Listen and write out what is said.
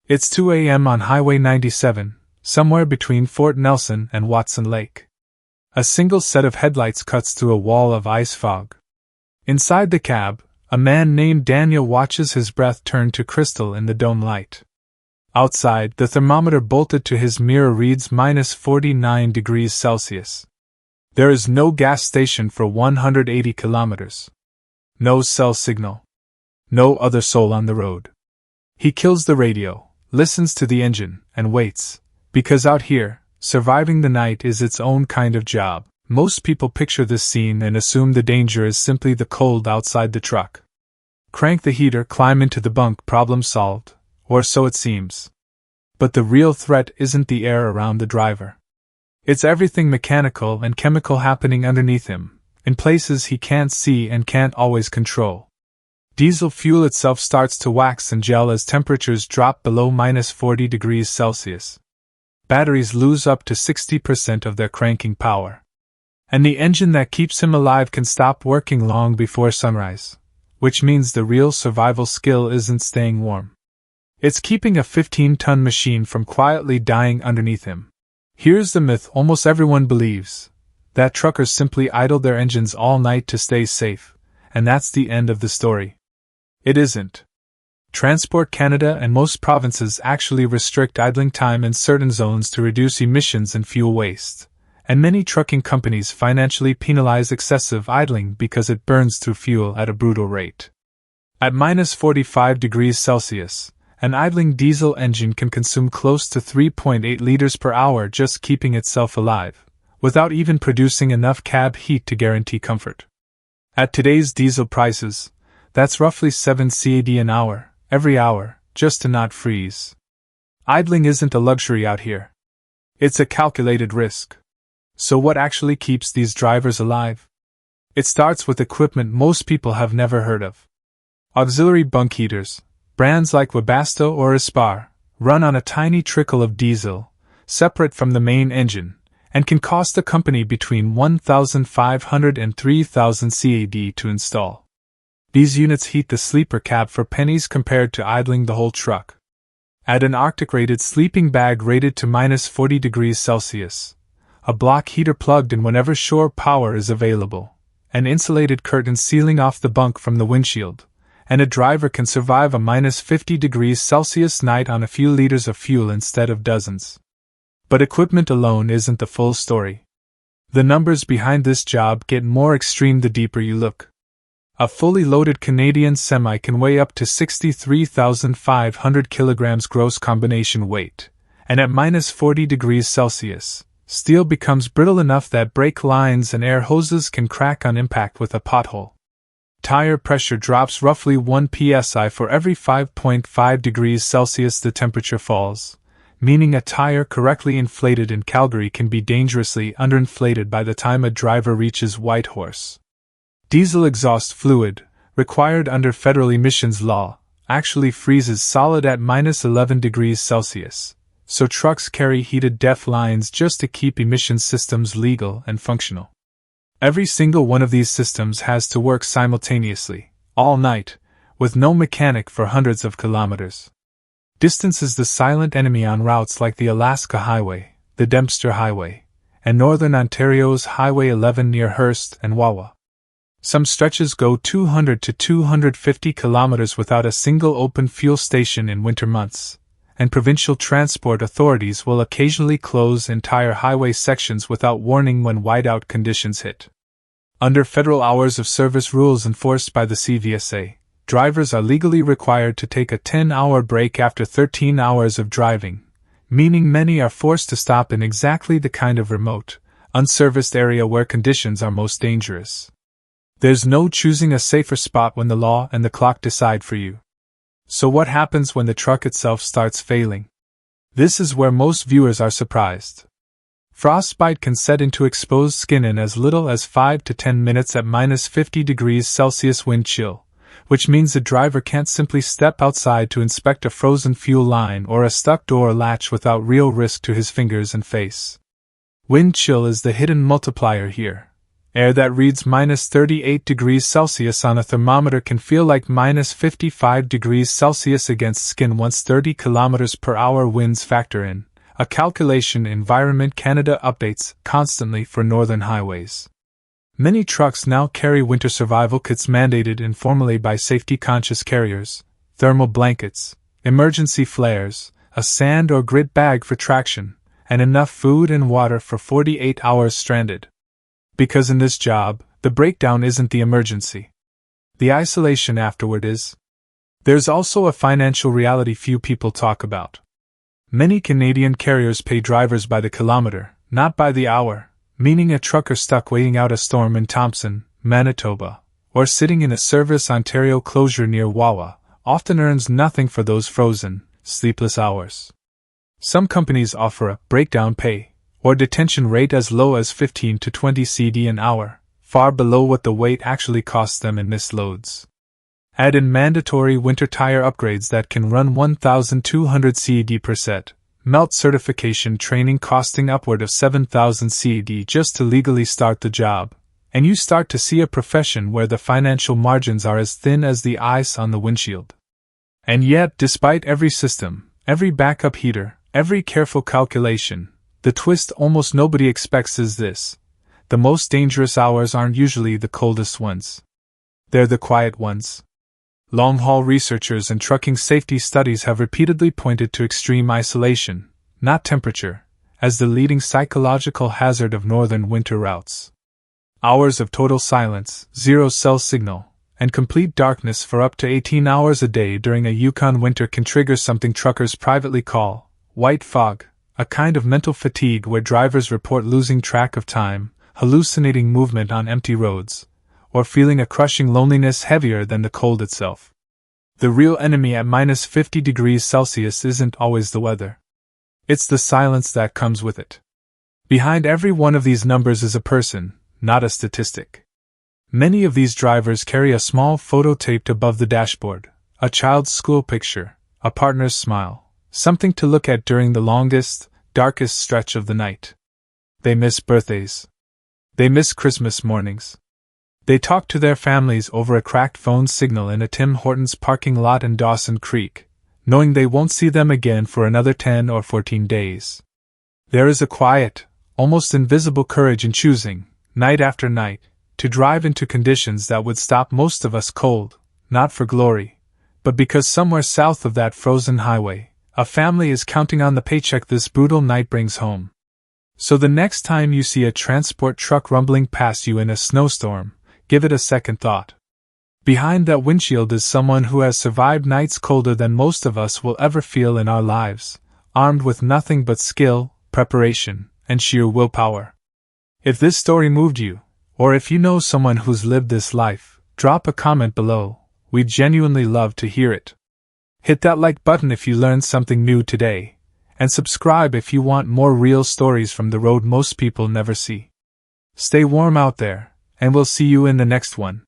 It's 2 a.m. on Highway 97, somewhere between Fort Nelson and Watson Lake. A single set of headlights cuts through a wall of ice fog. Inside the cab, a man named Daniel watches his breath turn to crystal in the dome light. Outside, the thermometer bolted to his mirror reads -49°C. There is no gas station for 180 kilometers. No cell signal. No other soul on the road. He kills the radio, listens to the engine, and waits, because out here, surviving the night is its own kind of job. Most people picture this scene and assume the danger is simply the cold outside the truck. Crank the heater, climb into the bunk, problem solved, or so it seems. But the real threat isn't the air around the driver. It's everything mechanical and chemical happening underneath him, in places he can't see and can't always control. Diesel fuel itself starts to wax and gel as temperatures drop below -40°C. Batteries lose up to 60% of their cranking power. And the engine that keeps him alive can stop working long before sunrise, which means the real survival skill isn't staying warm. It's keeping a 15-ton machine from quietly dying underneath him. Here's the myth almost everyone believes, that truckers simply idle their engines all night to stay safe, and that's the end of the story. It isn't. Transport Canada and most provinces actually restrict idling time in certain zones to reduce emissions and fuel waste, and many trucking companies financially penalize excessive idling because it burns through fuel at a brutal rate. At -45°C, an idling diesel engine can consume close to 3.8 liters per hour just keeping itself alive, without even producing enough cab heat to guarantee comfort. At today's diesel prices, that's roughly 7 CAD an hour, every hour, just to not freeze. Idling isn't a luxury out here. It's a calculated risk. So what actually keeps these drivers alive? It starts with equipment most people have never heard of. Auxiliary bunk heaters, brands like Webasto or Aspar, run on a tiny trickle of diesel, separate from the main engine, and can cost the company between 1,500 and 3,000 CAD to install. These units heat the sleeper cab for pennies compared to idling the whole truck. Add an Arctic-rated sleeping bag rated to -40°C, a block heater plugged in whenever shore power is available, an insulated curtain sealing off the bunk from the windshield, and a driver can survive a -50°C night on a few liters of fuel instead of dozens. But equipment alone isn't the full story. The numbers behind this job get more extreme the deeper you look. A fully loaded Canadian semi can weigh up to 63,500 kilograms gross combination weight, and at -40°C, steel becomes brittle enough that brake lines and air hoses can crack on impact with a pothole. Tire pressure drops roughly 1 psi for every 5.5 degrees Celsius the temperature falls, meaning a tire correctly inflated in Calgary can be dangerously underinflated by the time a driver reaches Whitehorse. Diesel exhaust fluid, required under federal emissions law, actually freezes solid at -11°C, so trucks carry heated DEF lines just to keep emission systems legal and functional. Every single one of these systems has to work simultaneously, all night, with no mechanic for hundreds of kilometers. Distance is the silent enemy on routes like the Alaska Highway, the Dempster Highway, and Northern Ontario's Highway 11 near Hearst and Wawa. Some stretches go 200 to 250 kilometers without a single open fuel station in winter months, and provincial transport authorities will occasionally close entire highway sections without warning when whiteout conditions hit. Under federal hours of service rules enforced by the CVSA, drivers are legally required to take a 10-hour break after 13 hours of driving, meaning many are forced to stop in exactly the kind of remote, unserviced area where conditions are most dangerous. There's no choosing a safer spot when the law and the clock decide for you. So what happens when the truck itself starts failing? This is where most viewers are surprised. Frostbite can set into exposed skin in as little as 5 to 10 minutes at -50°C wind chill, which means the driver can't simply step outside to inspect a frozen fuel line or a stuck door latch without real risk to his fingers and face. Wind chill is the hidden multiplier here, Air that reads minus 38 degrees Celsius on a thermometer can feel like minus 55 degrees Celsius against skin once 30 km per hour winds factor in, a calculation Environment Canada updates constantly for northern highways. Many trucks now carry winter survival kits mandated informally by safety-conscious carriers, thermal blankets, emergency flares, a sand or grit bag for traction, and enough food and water for 48 hours stranded. Because in this job, the breakdown isn't the emergency. The isolation afterward is. There's also a financial reality few people talk about. Many Canadian carriers pay drivers by the kilometer, not by the hour, meaning a trucker stuck waiting out a storm in Thompson, Manitoba, or sitting in a Service Ontario closure near Wawa, often earns nothing for those frozen, sleepless hours. Some companies offer a breakdown pay, or detention rate as low as 15 to 20 CD an hour, far below what the weight actually costs them in missed loads. Add in mandatory winter tire upgrades that can run 1,200 CD per set, melt certification training costing upward of 7,000 CD just to legally start the job, and you start to see a profession where the financial margins are as thin as the ice on the windshield. And yet, despite every system, every backup heater, every careful calculation, the twist almost nobody expects is this: the most dangerous hours aren't usually the coldest ones. They're the quiet ones. Long-haul researchers and trucking safety studies have repeatedly pointed to extreme isolation, not temperature, as the leading psychological hazard of northern winter routes. Hours of total silence, zero cell signal, and complete darkness for up to 18 hours a day during a Yukon winter can trigger something truckers privately call white fog, a kind of mental fatigue where drivers report losing track of time, hallucinating movement on empty roads, or feeling a crushing loneliness heavier than the cold itself. The real enemy at minus 50 degrees Celsius isn't always the weather. It's the silence that comes with it. Behind every one of these numbers is a person, not a statistic. Many of these drivers carry a small photo taped above the dashboard, a child's school picture, a partner's smile, something to look at during the longest, darkest stretch of the night. They miss birthdays. They miss Christmas mornings. They talk to their families over a cracked phone signal in a Tim Hortons parking lot in Dawson Creek, knowing they won't see them again for another 10 or 14 days. There is a quiet, almost invisible courage in choosing, night after night, to drive into conditions that would stop most of us cold, not for glory, but because somewhere south of that frozen highway, a family is counting on the paycheck this brutal night brings home. So the next time you see a transport truck rumbling past you in a snowstorm, give it a second thought. Behind that windshield is someone who has survived nights colder than most of us will ever feel in our lives, armed with nothing but skill, preparation, and sheer willpower. If this story moved you, or if you know someone who's lived this life, drop a comment below. We'd genuinely love to hear it. Hit that like button if you learned something new today, and subscribe if you want more real stories from the road most people never see. Stay warm out there, and we'll see you in the next one.